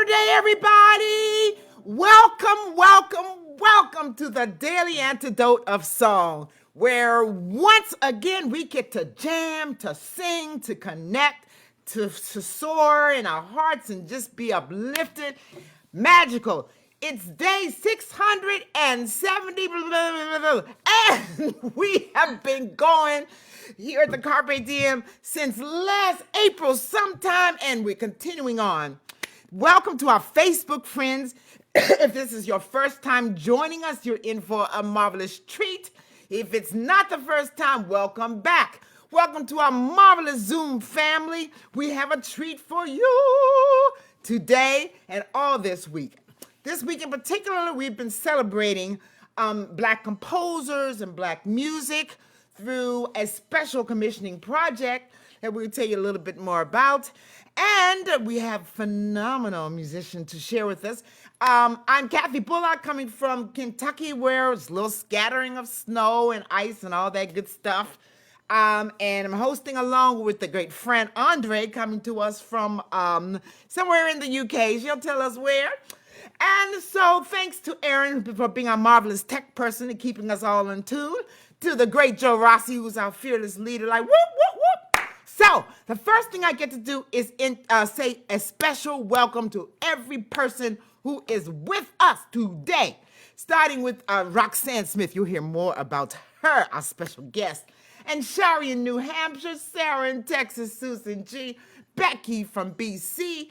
Saturday, everybody. Welcome to the Daily Antidote of Song, where once again we get to jam, to sing, to connect, to soar in our hearts and just be uplifted. Magical. It's day 670, and we have been going here at the Carpe Diem since last April sometime, and we're continuing on. Welcome to our Facebook friends. If this is your first time joining us, you're in for a marvelous treat. If it's not the first time, welcome back. Welcome to our marvelous Zoom family. We have a treat for you today and all this week. This week in particular, we've been celebrating Black composers and Black music through a special commissioning project that we'll tell you a little bit more about. And we have phenomenal musicians to share with us. I'm Kathy Bullock, coming from Kentucky, where it's a little scattering of snow and ice and all that good stuff. And I'm hosting along with the great friend Andre, coming to us from somewhere in the UK. She'll tell us where. And so thanks to Erin for being our marvelous tech person and keeping us all in tune. To the great Joe Rossi, who's our fearless leader, like whoop, whoop, whoop. So the first thing I get to do is say a special welcome to every person who is with us today. Starting with Roxane Smith. You'll hear more about her, our special guest. And Shari in New Hampshire, Sarah in Texas, Susan G, Becky from BC,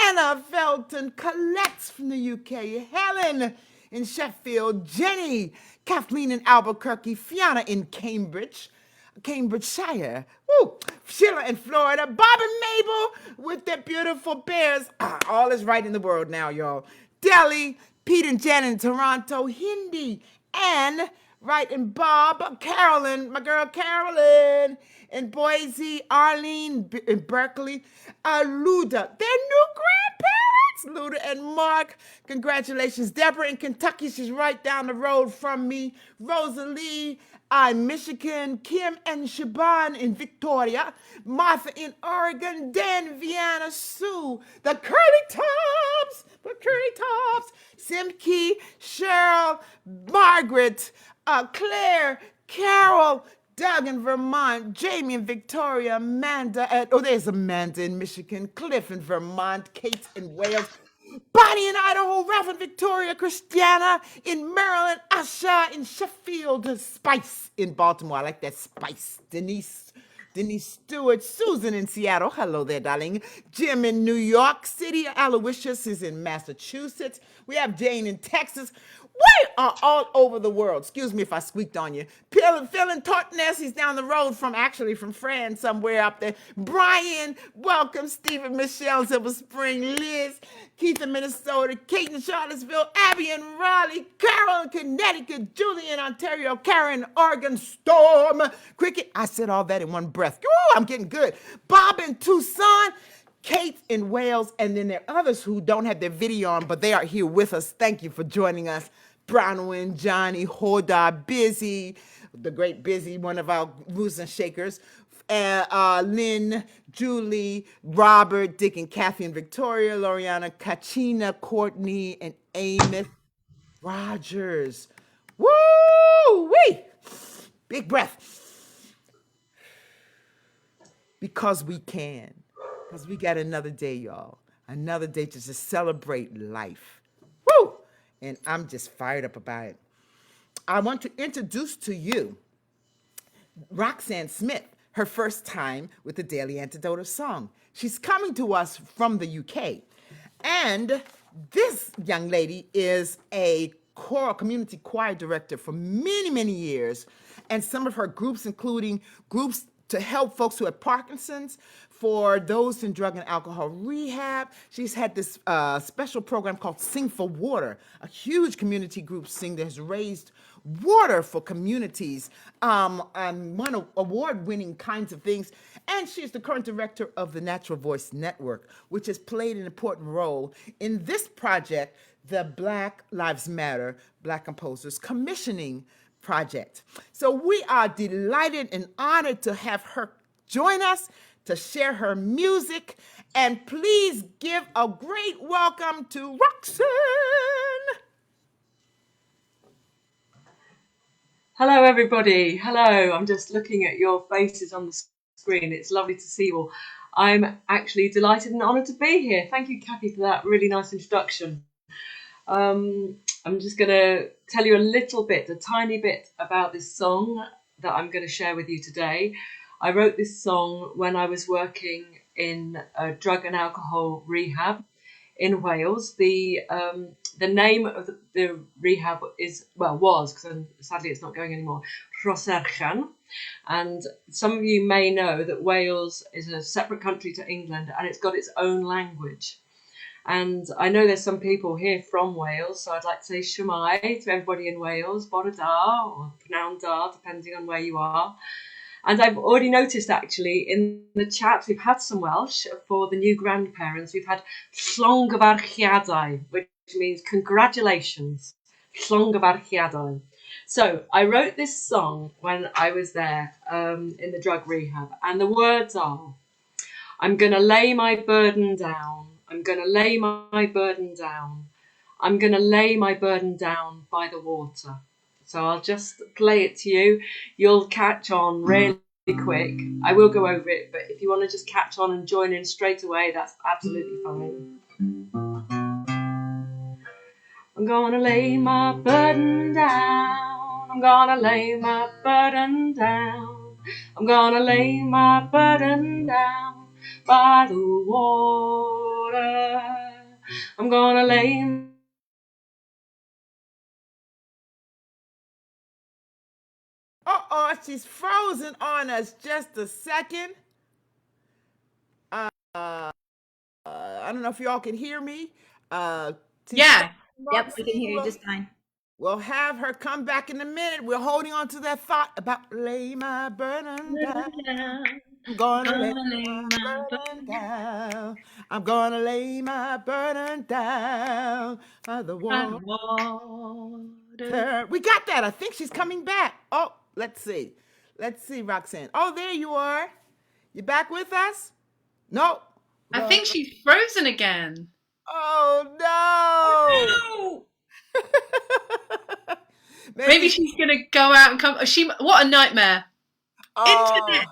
Anna Felton, Colette from the UK, Helen in Sheffield, Jenny, Kathleen in Albuquerque, Fiona in Cambridgeshire, woo, Sheila in Florida, Bob and Mabel with their beautiful bears. All is right in the world now, y'all. Delhi, Pete and Jen in Toronto, Hindi, Anne, right, and Bob, Carolyn, my girl Carolyn, in Boise, Arlene in Berkeley, Luda, their new grandparents, Luda and Mark. Congratulations. Deborah in Kentucky, she's right down the road from me. Rosalie, Michigan, Kim and Shaban in Victoria, Martha in Oregon, Dan, Vienna, Sue, the Curly Tops, Simke, Cheryl, Margaret, Claire, Carol, Doug in Vermont, Jamie in Victoria, Amanda, there's Amanda in Michigan, Cliff in Vermont, Kate in Wales, Bonnie in Idaho, Ralph in Victoria, Christiana in Maryland, Asha in Sheffield, Spice in Baltimore. I like that Spice. Denise Stewart, Susan in Seattle. Hello there, darling. Jim in New York City. Aloysius is in Massachusetts. We have Jane in Texas. We are all over the world. Excuse me if I squeaked on you. Phil in Totnes, he's down the road from France, somewhere up there. Brian, welcome. Stephen, Michelle, Silver Spring, Liz, Keith in Minnesota, Kate in Charlottesville, Abby in Raleigh, Carol in Connecticut, Julie in Ontario, Karen in Oregon, Storm, Cricket. I said all that in one breath. Ooh, I'm getting good. Bob in Tucson, Kate in Wales, and then there are others who don't have their video on, but they are here with us. Thank you for joining us. Bronwyn, Johnny, Hoda, Busy, the great Busy, one of our movers and shakers, Lynn, Julie, Robert, Dick and Kathy and Victoria, Loriana, Kachina, Courtney, and Amos Rogers. Woo-wee! Big breath. Because we can. Because we got another day, y'all. Another day to just celebrate life. Woo! And I'm just fired up about it. I want to introduce to you Roxane Smith, her first time with the Daily Antidote of Song. She's coming to us from the UK. And this young lady is a community choir director for many, many years. And some of her groups, including groups to help folks who have Parkinson's, for those in drug and alcohol rehab. She's had this special program called Sing for Water, a huge community group sing that has raised water for communities, and won award-winning kinds of things. And she's the current director of the Natural Voice Network, which has played an important role in this project, the Black Lives Matter Black Composers Commissioning Project. So we are delighted and honored to have her join us to share her music. And please give a great welcome to Roxane. Hello, everybody. Hello. I'm just looking at your faces on the screen. It's lovely to see you all. I'm actually delighted and honoured to be here. Thank you, Kathy, for that really nice introduction. I'm just going to tell you a tiny bit about this song that I'm going to share with you today. I wrote this song when I was working in a drug and alcohol rehab in Wales. The name of the rehab was, because sadly it's not going anymore, wa-a-ter. And some of you may know that Wales is a separate country to England and it's got its own language. And I know there's some people here from Wales, so I'd like to say Shwmae to everybody in Wales, bore da, or pnawn da, depending on where you are. And I've already noticed, actually, in the chat, we've had some Welsh for the new grandparents. We've had llongyfarchiadau, which means congratulations. Llongyfarchiadau. So I wrote this song when I was there in the drug rehab. And the words are, I'm going to lay my burden down. I'm going to lay my burden down. I'm going to lay my burden down by the water. So I'll just play it to you. You'll catch on really quick. I will go over it, but if you want to just catch on and join in straight away, that's absolutely fine. I'm gonna lay my burden down. I'm gonna lay my burden down. I'm gonna lay my burden down by the water. I'm gonna lay. Uh-oh, she's frozen on us. Just a second. I don't know if y'all can hear me. Yeah. Yep, we can hear you just fine. We'll have her come back in a minute. We're holding on to that thought about lay my burden down. I'm gonna lay my burden down. I'm gonna lay my burden down by the water. We got that. I think she's coming back. Oh, let's see. Let's see, Roxane. Oh, there you are. You back with us? No. I think she's frozen again. Oh, no. No. Maybe she's going to go out and come. What a nightmare. Internet.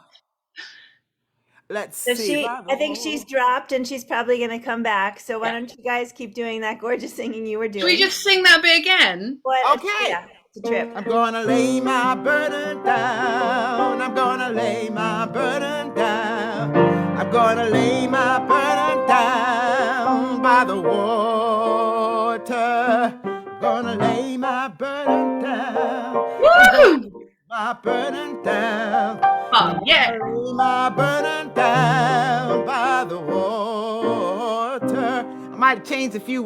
Let's see. I think she's dropped and she's probably going to come back. So why don't you guys keep doing that gorgeous singing you were doing? Should we just sing that bit again? Okay. Yeah, it's a trip. I'm going to lay my burden down. I'm going to lay my burden down. I'm going to lay my burden down by the water. I'm going to lay my burden down. Woo! My burden down. Oh, yeah. Lay my burden down by the water. I might have changed a few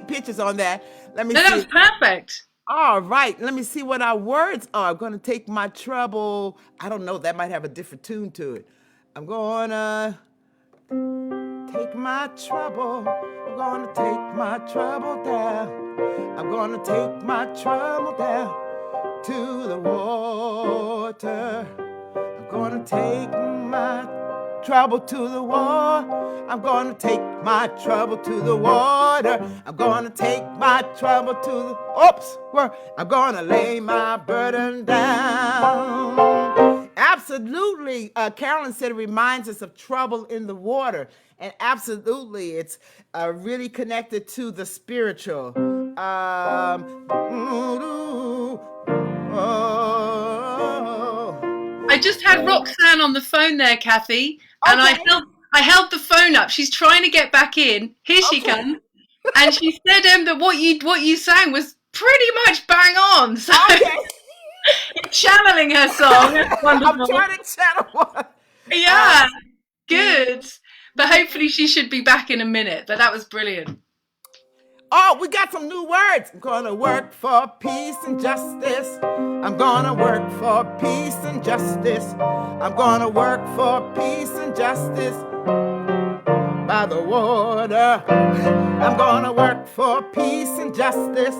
pitches on that. Let me see. That was perfect. All right. Let me see what our words are. I'm going to take my trouble. I don't know. That might have a different tune to it. I'm going to take my trouble. I'm going to take my trouble down. I'm going to take my trouble down to the water. I'm gonna take my trouble to the water. I'm gonna take my trouble to the water. I'm gonna take my trouble to the I'm gonna lay my burden down. Absolutely. Carolyn said it reminds us of trouble in the water. And absolutely, it's really connected to the spiritual. I just had Roxane on the phone there, Kathy, and I held the phone up. She's trying to get back in. Here she comes, and she said that what you sang was pretty much bang on. So you're channeling her song. That's wonderful. I'm trying to channel one. Yeah, good. But hopefully she should be back in a minute. But that was brilliant. Oh, we got some new words. I'm gonna work for peace and justice. I'm gonna work for peace and justice. I'm gonna work for peace and justice by the water. I'm gonna work for peace and justice.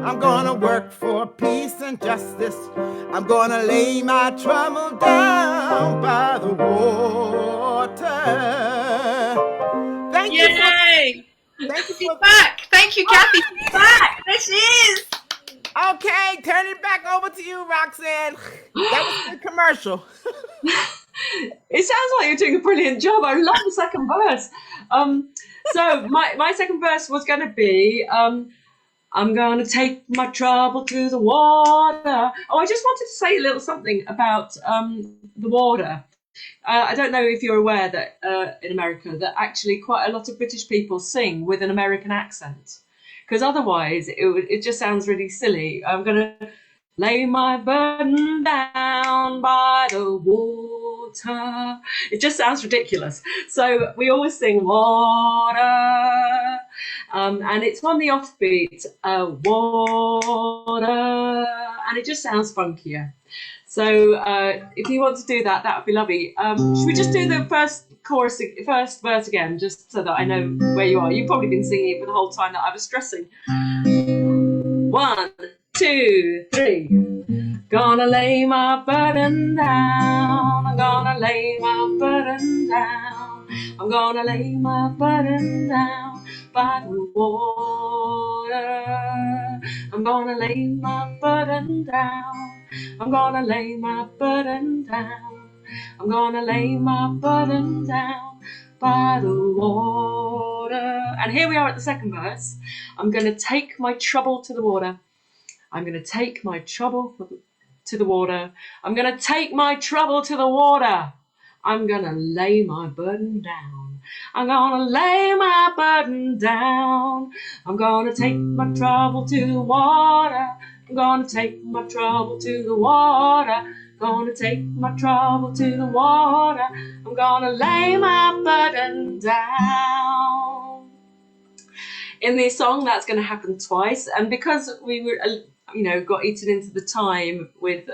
I'm gonna work for peace and justice. I'm gonna lay my trouble down by the water. Thank you She's for back. Thank you, Kathy. She's back. There she is. Okay, turn it back over to you, Roxane. That was a good commercial. It sounds like you're doing a brilliant job. I love the second verse. So my second verse was going to be, I'm going to take my trouble to the water. Oh, I just wanted to say a little something about the water. I don't know if you're aware that in America that actually quite a lot of British people sing with an American accent, because otherwise it just sounds really silly. I'm going to lay my burden down by the water. It just sounds ridiculous. So we always sing water, and it's on the offbeat, water, and it just sounds funkier. So if you want to do that, that would be lovely. Should we just do the first verse again, just so that I know where you are? You've probably been singing it for the whole time that I was stressing. 1, 2, 3. Gonna lay my burden down. I'm gonna lay my burden down. I'm gonna lay my burden down by the water. I'm gonna lay my burden down. I'm gonna lay my burden down. I'm gonna lay my burden down by the water. And here we are at the second verse. I'm gonna take my trouble to the water. I'm gonna take my trouble to the water. I'm gonna take my trouble to the water. I'm gonna lay my burden down. I'm gonna lay my burden down. I'm gonna take my trouble to the water. I'm gonna take my trouble to the water. Gonna take my trouble to the water. I'm gonna lay my burden down. In this song, that's going to happen twice, and because we were, got eaten into the time with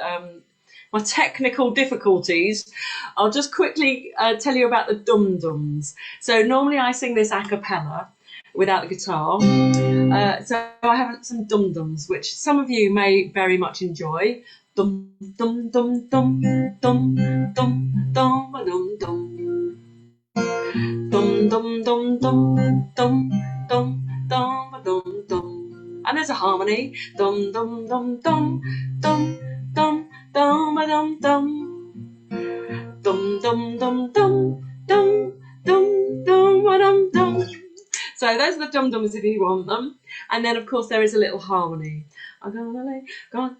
my technical difficulties, I'll just quickly tell you about the dum-dums. So normally I sing this a cappella without the guitar. So I have some dum-dums, which some of you may very much enjoy. Dum dum dum dum dum dum dum dum dum dum dum dum dum dum dum dum dum dum. And there's a harmony. Dum dum dum dum dum dum dum dum dum dum dum dum dum dum dum dum dum. So those are the dum-dums if you want them. And then of course there is a little harmony. I'm gonna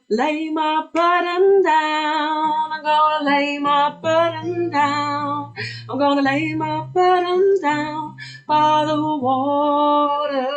lay my burden down. I'm gonna lay my burden down. I'm gonna lay my burden down by the water.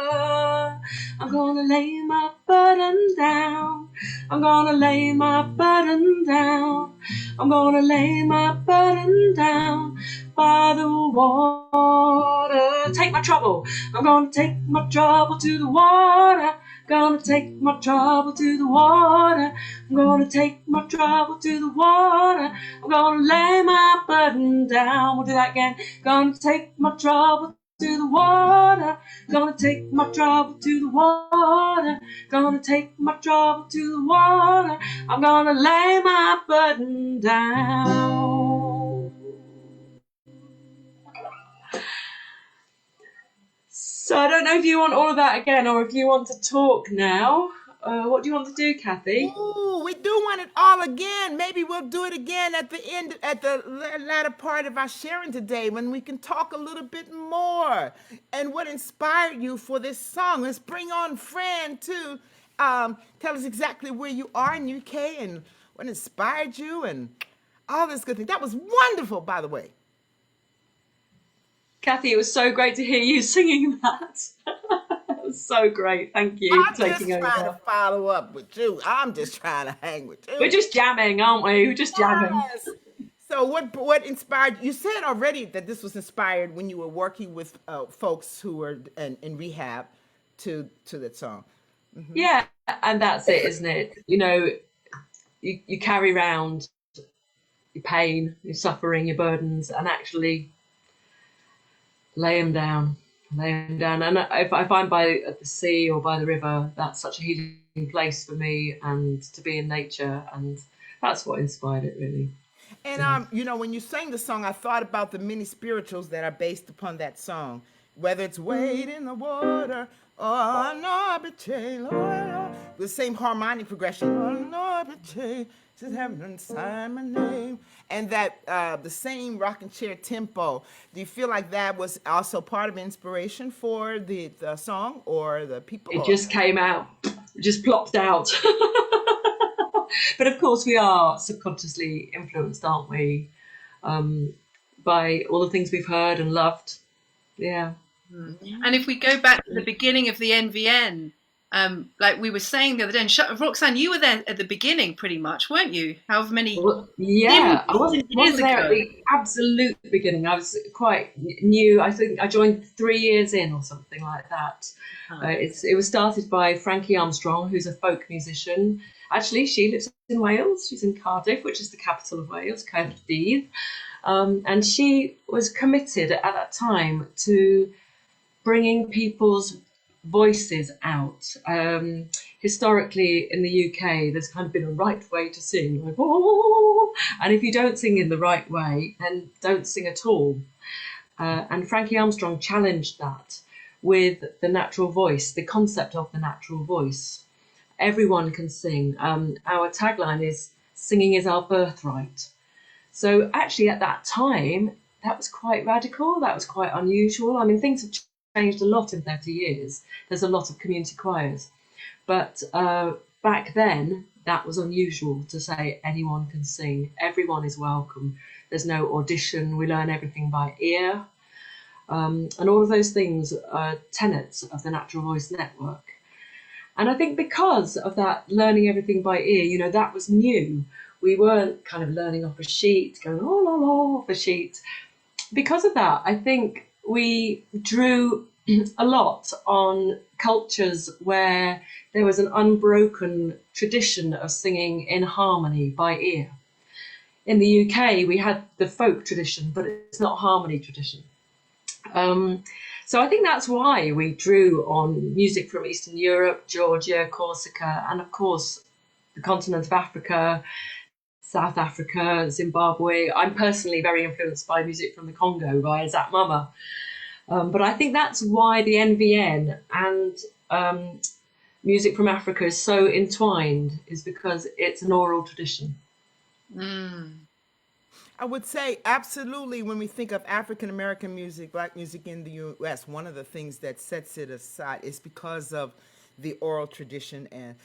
I'm gonna lay my burden down. I'm gonna lay my burden down. I'm gonna lay my burden down by the water. Take my trouble. I'm gonna take my trouble to the water. Gonna take my trouble to the water. I'm gonna take my trouble to the water. I'm gonna lay my burden down. We'll do that again. Gonna take my trouble to the water. Gonna take my trouble to the water. Gonna take my trouble to the water. I'm gonna lay my burden down. So I don't know if you want all of that again or if you want to talk now. What do you want to do, Kathy? Ooh, we do want it all again. Maybe we'll do it again at the end, at the latter part of our sharing today, when we can talk a little bit more. And what inspired you for this song? Let's bring on Fran too. Tell us exactly where you are in UK and what inspired you and all this good thing. That was wonderful, by the way. Kathy, it was so great to hear you singing that. It was so great. Thank you for taking over. I'm just trying to follow up with you. I'm just trying to hang with you. We're just jamming, aren't we? We're just jamming. Yes. So what inspired you? Said already that this was inspired when you were working with folks who were in rehab to that song. Mm-hmm. Yeah, and that's it, isn't it? You carry around your pain, your suffering, your burdens, and actually lay them down. And if I'm by at the sea or by the river, that's such a healing place for me, and to be in nature, and that's what inspired it, really. And you know, when you sang the song, I thought about the many spirituals that are based upon that song, whether it's "Wade in the Water" or "No Betray," the same harmonic progression. "Oh, no betray, just heaven sign my name," and that the same rocking chair tempo. Do you feel like that was also part of inspiration for the song or the people? It just came out, just plopped out. But of course, we are subconsciously influenced, aren't we, by all the things we've heard and loved. Yeah. And if we go back to the beginning of the NVN, like we were saying the other day, and Roxane, you were there at the beginning pretty much, weren't you? However many... Yeah, I wasn't there at the absolute beginning. I was quite new. I think I joined 3 years in or something like that. It was started by Frankie Armstrong, who's a folk musician. Actually, she lives in Wales. She's in Cardiff, which is the capital of Wales, Carpe. And she was committed at that time to bringing people's voices out. Historically in the UK, there's kind of been a right way to sing, like, oh, and if you don't sing in the right way, then don't sing at all. And Frankie Armstrong challenged that with the natural voice, the concept of the natural voice. Everyone can sing. Our tagline is "Singing is our birthright." So actually at that time, that was quite radical, that was quite unusual. I mean, things have changed a lot in 30 years. There's a lot of community choirs. But back then, that was unusual to say anyone can sing, everyone is welcome. There's no audition, we learn everything by ear. And all of those things are tenets of the Natural Voice Network. And I think because of that learning everything by ear, you know, that was new. We weren't kind of learning off a sheet, going, oh, la, la, off a sheet. Because of that, I think we drew a lot on cultures where there was an unbroken tradition of singing in harmony by ear. In the UK, we had the folk tradition, but it's not harmony tradition. So I think that's why we drew on music from Eastern Europe, Georgia, Corsica, and of course, the continent of Africa, South Africa, Zimbabwe. I'm personally very influenced by music from the Congo by Zap Mama. But I think that's why the NVN and music from Africa is so entwined, is because it's an oral tradition. I would say absolutely when we think of African American music, Black music in the U.S., one of the things that sets it aside is because of the oral tradition and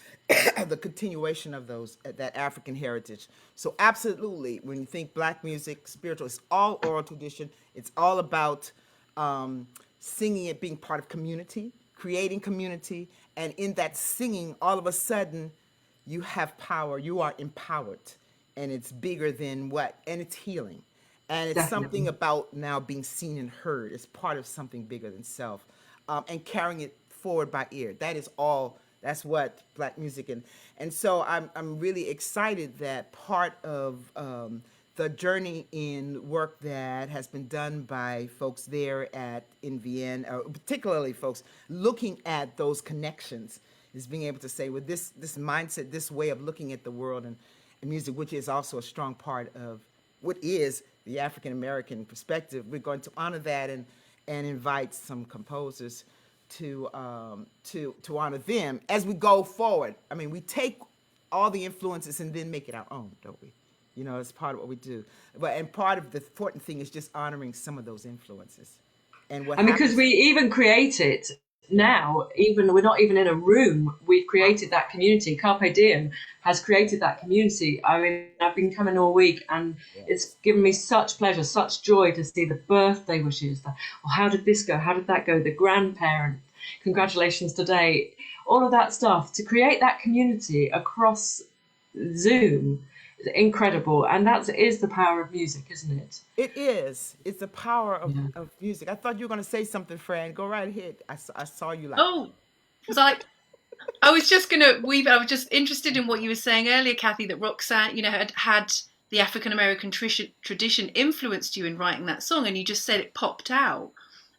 the continuation of that African heritage. So absolutely, when you think Black music, spiritual, it's all oral tradition. It's all about singing it being part of community, creating community, and in that singing, all of a sudden, you have power. You are empowered. And it's bigger than what, and it's healing. And it's Definitely. Something about now being seen and heard. It's part of something bigger than self. And carrying it forward by ear. That's what Black music, and so I'm really excited that part of the journey in work that has been done by folks there in Vienna, particularly folks looking at those connections, is being able to say with this mindset, this way of looking at the world and music, which is also a strong part of what is the African American perspective. We're going to honor that and invite some composers to honor them as we go forward. I mean, we take all the influences and then make it our own, don't we? You know, it's part of what we do. And part of the important thing is just honoring some of those influences. And because we even create it now, even we're not even in a room, we've created that community. Carpe Diem has created that community. I mean, I've been coming all week, and it's given me such pleasure, such joy to see the birthday wishes. How did this go? How did that go? The grandparent, congratulations today. All of that stuff, to create that community across Zoom is incredible. And that is the power of music, isn't it? It is. It's the power of music. I thought you were going to say something, Fran. Go right ahead. I saw you like. Oh, like I was just I was just interested in what you were saying earlier, Kathy, that Roxane, you know, had the African American tradition influenced you in writing that song, and you just said it popped out.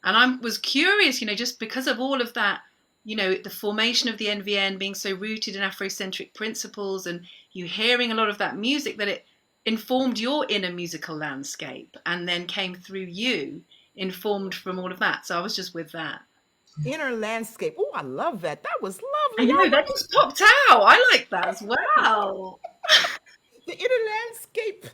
And I was curious, just because of all of that, the formation of the NVN being so rooted in Afrocentric principles, and you hearing a lot of that music, that it informed your inner musical landscape and then came through you, informed from all of that. So I was just with that. Inner landscape. Oh, I love that. That was I lovely. know, that just popped out. I like that as well. The inner landscape,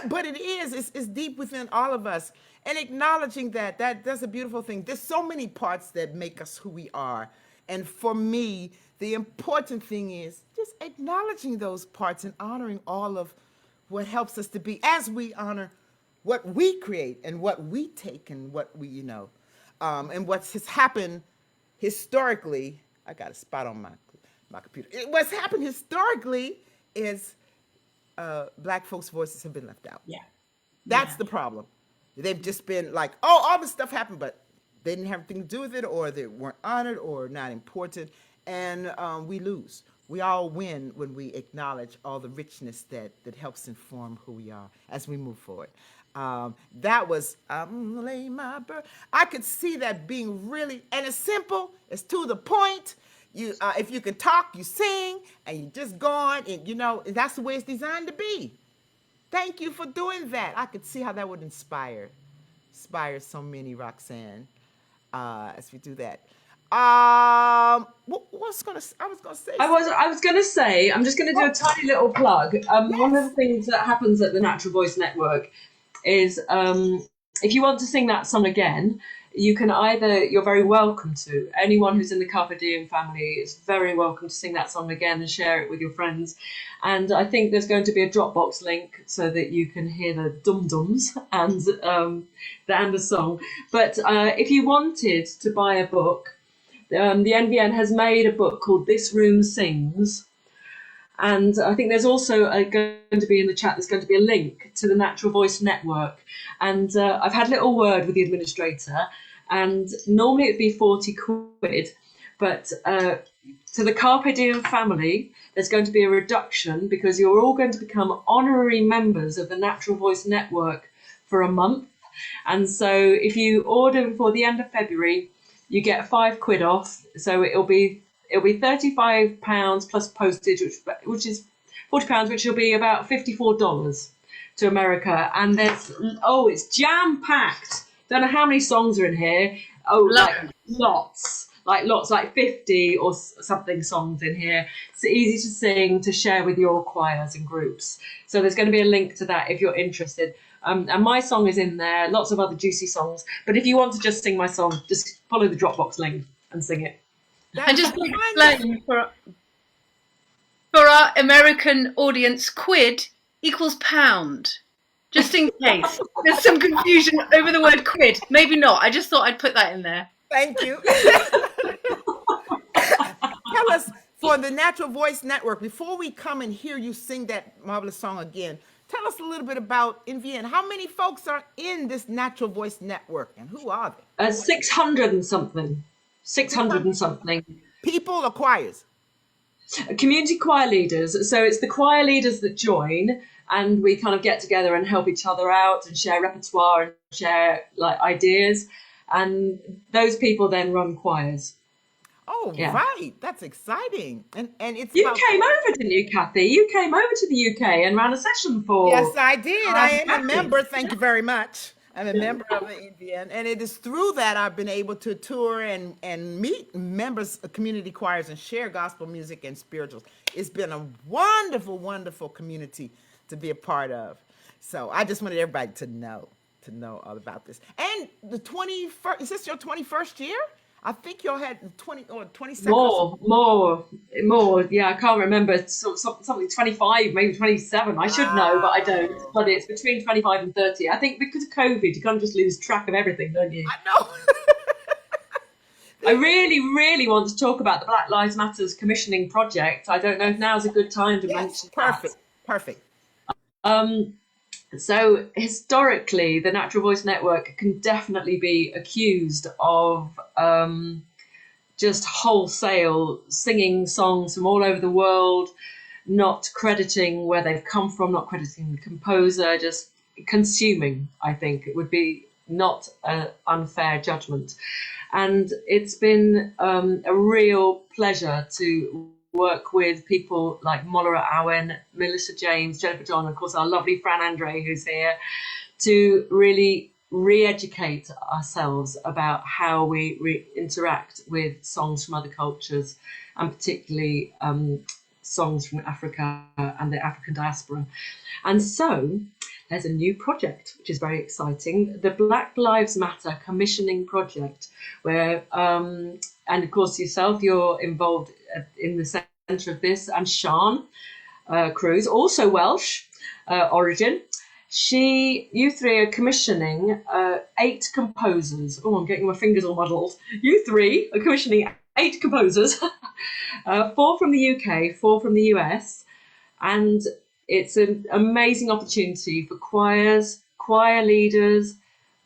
but it's deep within all of us, and acknowledging that's a beautiful thing. There's so many parts that make us who we are, and for me the important thing is just acknowledging those parts and honoring all of what helps us to be, as we honor what we create and what we take and what we and what has happened historically. I got a spot on my computer. What's happened historically is Black folks' voices have been left out. Yeah. That's the problem. They've just been like, oh, all this stuff happened, but they didn't have anything to do with it, or they weren't honored, or not important, and we lose. We all win when we acknowledge all the richness that helps inform who we are as we move forward. That was lay my bird. I could see that being really, and it's simple, it's to the point. You, if you can talk, you sing, and you just go on, and that's the way it's designed to be. Thank you for doing that. I could see how that would inspire so many, Roxane, as we do that. I was gonna say, I'm just gonna do a tiny little plug. One of the things that happens at the Natural Voice Network is if you want to sing that song again, you can you're very welcome to. Anyone who's in the Carpe Diem family is very welcome to sing that song again and share it with your friends. And I think there's going to be a Dropbox link so that you can hear the dum-dums and the song. But if you wanted to buy a book, the NVN has made a book called This Room Sings. And I think there's also going to be in the chat, there's going to be a link to the Natural Voice Network. And I've had a little word with the administrator, and normally it'd be 40 quid, but to the Carpe Diem family, there's going to be a reduction because you're all going to become honorary members of the Natural Voice Network for a month. And so if you order before the end of February, you get £5 off. So it'll be £35 plus postage, which is £40, which will be about $54 to America. And it's jam packed. Don't know how many songs are in here. Lots, like 50 or something songs in here. It's easy to sing, to share with your choirs and groups. So there's going to be a link to that if you're interested. And my song is in there, lots of other juicy songs. But if you want to just sing my song, just follow the Dropbox link and sing it. And just to explain for our American audience, quid equals pound. Just in case there's some confusion over the word quid. Maybe not. I just thought I'd put that in there. Thank you. Tell us, for the Natural Voice Network, before we come and hear you sing that marvelous song again, tell us a little bit about NVN. How many folks are in this Natural Voice Network, and who are they? 600 and something. 600 and something. People or choirs? Community choir leaders. So it's the choir leaders that join, and we kind of get together and help each other out and share repertoire and share ideas. And those people then run choirs. Oh, yeah. Right. That's exciting. And it's came over, didn't you, Kathy? You came over to the UK and ran a session for... Yes, I did. I am a member. Thank you very much. I'm a member of the NVN. And it is through that I've been able to tour and meet members of community choirs and share gospel music and spirituals. It's been a wonderful, wonderful community to be a part of. So I just wanted everybody to know all about this. And the 21st, is this your 21st year? I think you all had 20 or 27. More. Yeah, I can't remember. Something 25, maybe 27. I should know, but I don't. But it's between 25 and 30. I think because of COVID, you kind of just lose track of everything, don't you? I know. I really, really want to talk about the Black Lives Matter's commissioning project. I don't know if now's a good time to mention that. Perfect. So historically, the Natural Voice Network can definitely be accused of just wholesale singing songs from all over the world, not crediting where they've come from, not crediting the composer, just consuming, I think it would be not an unfair judgment. And it's been a real pleasure to work with people like Molara Owen, Melissa James, Jennifer John, and of course our lovely Fran Andre, who's here, to really re-educate ourselves about how we interact with songs from other cultures, and particularly songs from Africa and the African diaspora. And so there's a new project, which is very exciting, the Black Lives Matter Commissioning Project, where, and of course yourself, you're involved in the centre of this, and Sian Cruz, also Welsh origin. You three are commissioning 8 composers. Oh, I'm getting my fingers all muddled. You three are commissioning 8 composers, 4 from the UK, 4 from the US, and it's an amazing opportunity for choirs, choir leaders,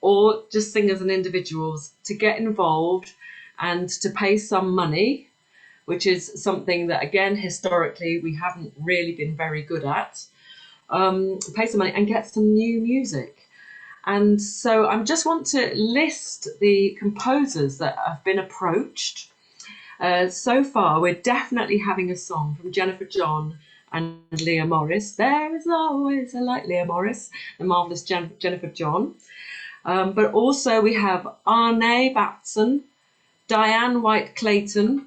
or just singers and individuals to get involved and to pay some money, which is something that, again, historically, we haven't really been very good at. Pay some money and get some new music. And so I just want to list the composers that have been approached. So far, we're definitely having a song from Jennifer John and Leah Morris. There is always a light, Leah Morris, the marvellous Jennifer John. But also we have Arne Batson, Diane White-Clayton,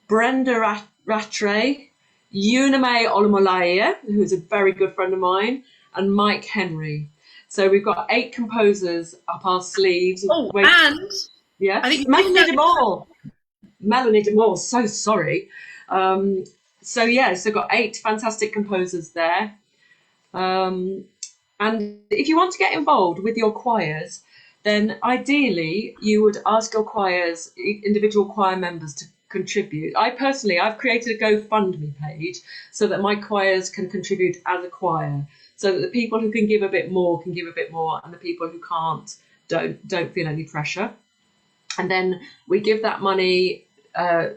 Brenda Rattray, Uname Olomolaye, who's a very good friend of mine, and Mike Henry. So we've got 8 composers up our sleeves. Oh, and yeah, I think Melanie DeMore, so sorry. So yeah, so got 8 fantastic composers there. And if you want to get involved with your choirs, then ideally you would ask your choirs, individual choir members, to contribute. I've created a GoFundMe page so that my choirs can contribute as a choir, so that the people who can give a bit more can give a bit more, and the people who can't don't feel any pressure. And then we give that money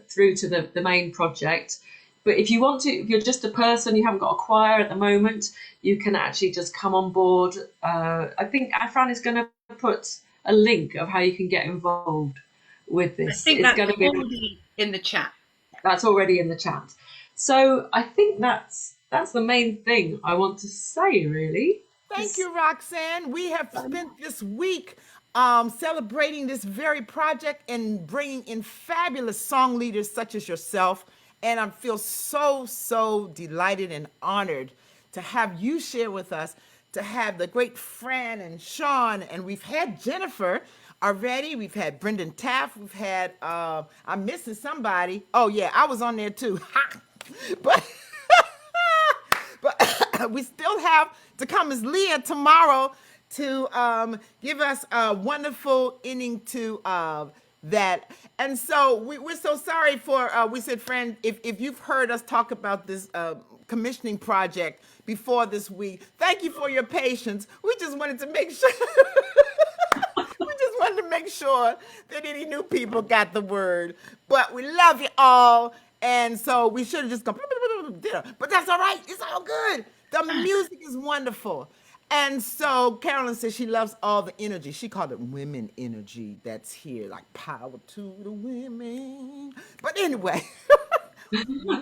through to the main project. But if you're just a person, you haven't got a choir at the moment, you can actually just come on board. I think Fran is going to put a link of how you can get involved with this. I think it's that's going to be already in the chat. That's already in the chat. So I think that's the main thing I want to say, really. Thank you, Roxane. We have spent this week celebrating this very project and bringing in fabulous song leaders such as yourself. And I feel so delighted and honored to have you share with us, to have the great Fran and Sian, and we've had Jennifer already. We've had Brendan Taft. We've had, I'm missing somebody. Oh yeah, I was on there too. But we still have to come as Leah tomorrow to give us a wonderful ending to that. And so we're so sorry for, we said, Fran, if you've heard us talk about this commissioning project before this week, thank you for your patience. We just wanted to make sure that any new people got the word. But we love you all. And so we should have just gone, but that's all right. It's all good. The music is wonderful. And so Carolyn says she loves all the energy. She called it women energy that's here, like power to the women. But anyway,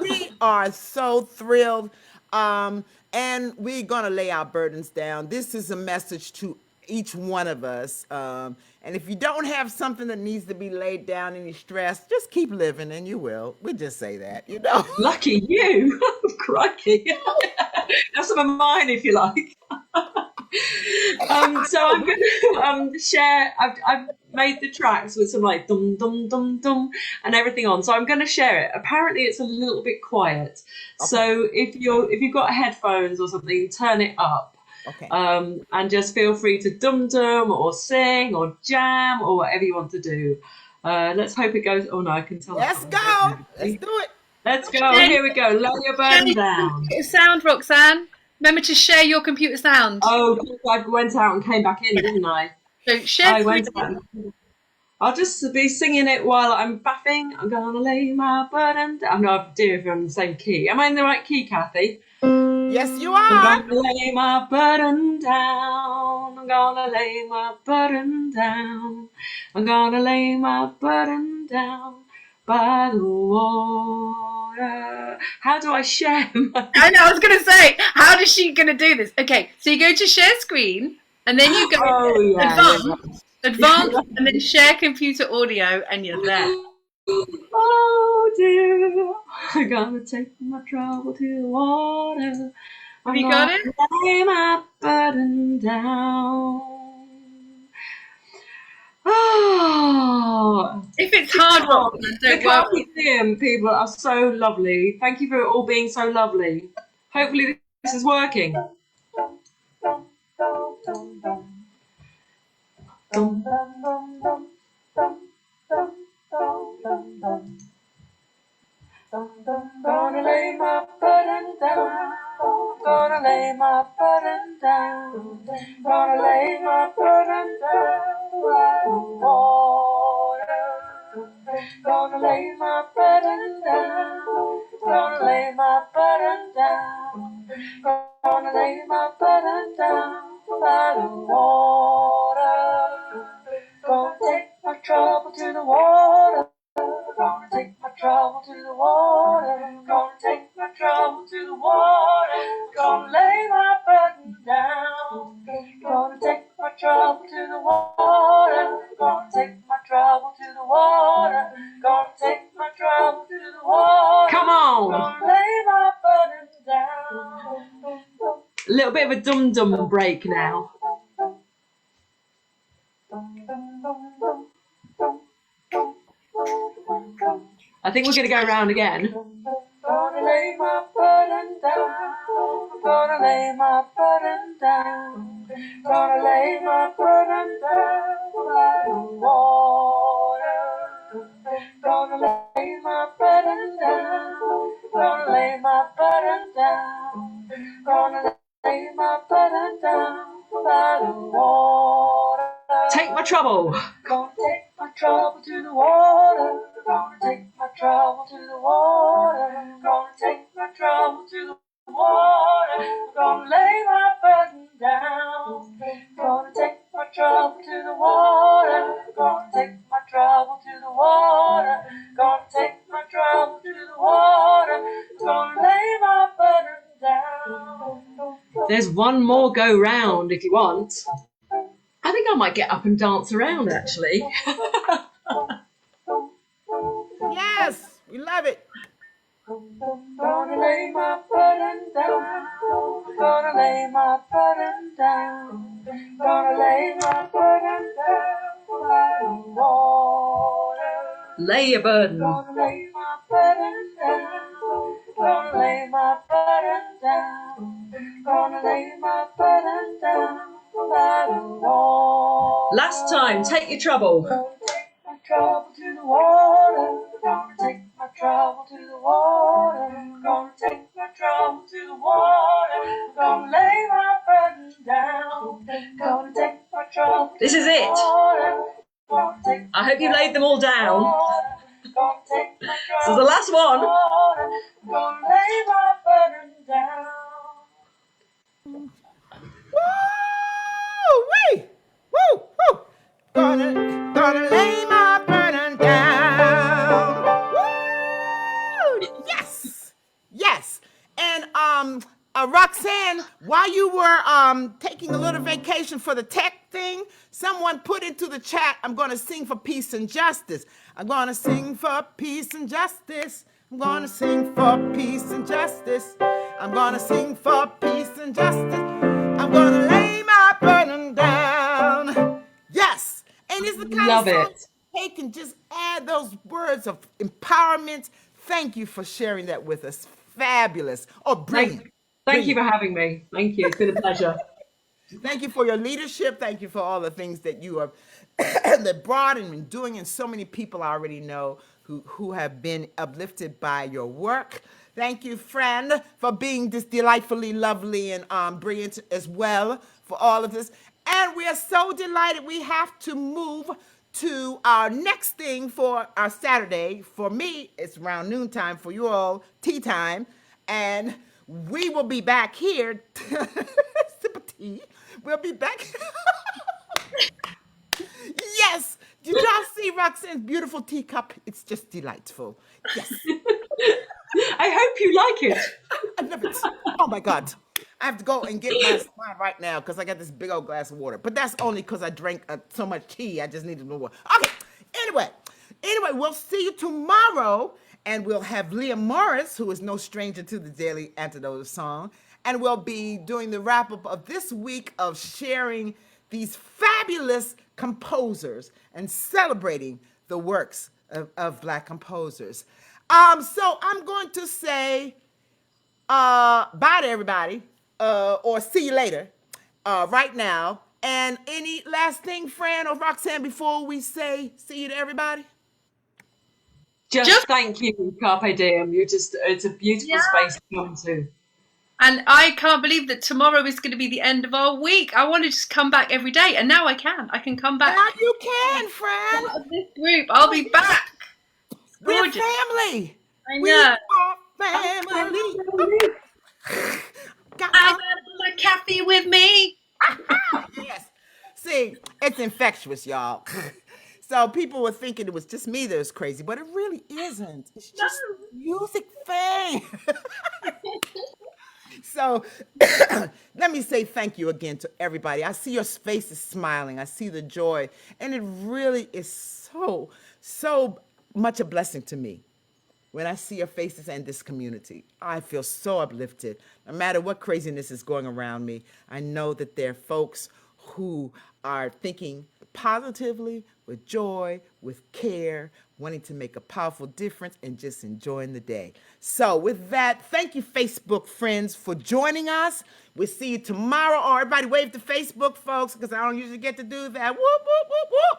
we are so thrilled. And we're going to lay our burdens down. This is a message to each one of us. And if you don't have something that needs to be laid down, any stress, just keep living and you will. We just say that, you know. Lucky you. Crikey. Have some of mine if you like. So I'm going to share. I've made the tracks with some like dum dum dum dum and everything on. So I'm going to share it. Apparently it's a little bit quiet. Okay. So if you've got headphones or something, turn it up. Okay. And just feel free to dum-dum or sing or jam or whatever you want to do. Let's hope it goes. Oh no, I can tell. Let's go. Let's do it. Let's go. Here we go. Lay your burden down. Sound, Roxane. Remember to share your computer sound. Oh, I went out and came back in, didn't I? So share. I went out. I'll just be singing it while I'm faffing. I'm gonna lay my burden down. No, dear, if I'm in the same key. Am I in the right key, Kathy? Yes, you I'm are. gonna lay my burden down. I'm gonna lay my burden down. I'm gonna lay my burden down by the water. How do I share my... I know, I was going to say, how is she going to do this? Okay, so you go to share screen, and then you go Oh, yeah, advanced, and then share computer audio, and you're there. Oh dear, I'm gonna take my trouble to the water. Have you got it? Lay my burden down. Oh, If it's hard, Roxane, the don't worry. Carpe Diem people are so lovely. Thank you for all being so lovely. Hopefully this is working. Gonna lay my burden down. Gonna lay my burden down. Gonna lay my burden down by the water. Gonna lay my burden down. Gonna lay my burden down. Gonna lay my burden down by the water. Gonna take my trouble to the water. Gonna take my trouble to the water. Gonna take my trouble to the water. Gonna lay my burden down. Gonna take my trouble to the water. Gonna take my trouble to the water. Gonna take my trouble to the water. Come on. Gonna lay my burden down. A little bit of a dum-dum break now. I think we're going to go around again. Gonna lay my burden down. Gonna lay my burden down. Gonna lay my burden down by the water. Gonna lay my burden down. Gonna lay my burden down. Gonna lay my burden down by the water. Take my trouble. Gonna take my trouble to the water. Gonna take my trouble to the water. Gonna take my trouble to the water. Gonna lay my burden down. Gonna take my trouble to the water. Gonna take my trouble to the water. Gonna take my trouble to the water. Gonna lay my burden down. There's one more go round if you want. I think I might get up and dance around actually. Yes, we love it. Gonna lay my burden down. Gonna lay my burden down. Gonna lay my burden down by the water. Lay your burden. Gonna lay my burden down. Gonna lay my burden down. Gonna lay my burden down by the water. Last time, take your trouble. Gonna take my trouble to the water. Gonna take my trouble to the water. Gonna take my trouble to the water. Gonna lay my burden down. Gonna take my trouble. This is it. I hope you laid them all down. This is the last one. Gonna lay my burden down. Woo! Woo! Woo! Gonna lay my burden down. Woo! Yes! Yes. And Roxane, while you were taking a little vacation for the tech thing, someone put into the chat, I'm gonna sing for peace and justice. I'm gonna sing for peace and justice. I'm gonna sing for peace and justice. I'm gonna sing for peace and justice. I'm gonna lay my burden down. Yes. And it's the kind Love of song it. they can just add those words of empowerment. Thank you for sharing that with us. Fabulous. Oh, brilliant. Thank you for having me. Thank you. It's been a pleasure. Thank you for your leadership. Thank you for all the things that you have that brought and been doing, and so many people I already know who have been uplifted by your work. Thank you, friend, for being this delightfully lovely and brilliant as well for all of this. And we are so delighted we have to move to our next thing for our Saturday. For me, it's around noontime. For you all, tea time. And we will be back here. Sip of tea. We'll be back. Yes. Did y'all see Roxane's beautiful teacup? It's just delightful. Yes. I hope you like it. I love it. Oh my God. I have to go and get mine right now because I got this big old glass of water. But that's only because I drank so much tea. I just needed more water. Okay. Anyway, we'll see you tomorrow. And we'll have Leah Morris, who is no stranger to the Daily Antidote of Song. And we'll be doing the wrap up of this week of sharing these fabulous composers and celebrating the works of Black composers. So I'm going to say bye to everybody, or see you later, right now. And any last thing, Fran or Roxane, before we say see you to everybody? Just thank you, Carpe Diem. It's a beautiful space to come to. And I can't believe that tomorrow is going to be the end of our week. I want to just come back every day, and now I can. I can come back. Now you can, Fran. Part of this group. I'll be back. We're family. I know. We are family. I got my coffee with me. Yes. See, it's infectious, y'all. So people were thinking it was just me that was crazy, but it really isn't. It's just music fame. So let me say thank you again to everybody. I see your faces smiling. I see the joy. And it really is so much a blessing to me. When I see your faces and this community, I feel so uplifted. No matter what craziness is going around me, I know that there are folks who are thinking positively, with joy, with care, wanting to make a powerful difference, and just enjoying the day. So with that, thank you, Facebook friends, for joining us. We'll see you tomorrow. Oh, everybody wave to Facebook, folks, because I don't usually get to do that. Whoop, whoop, whoop, whoop.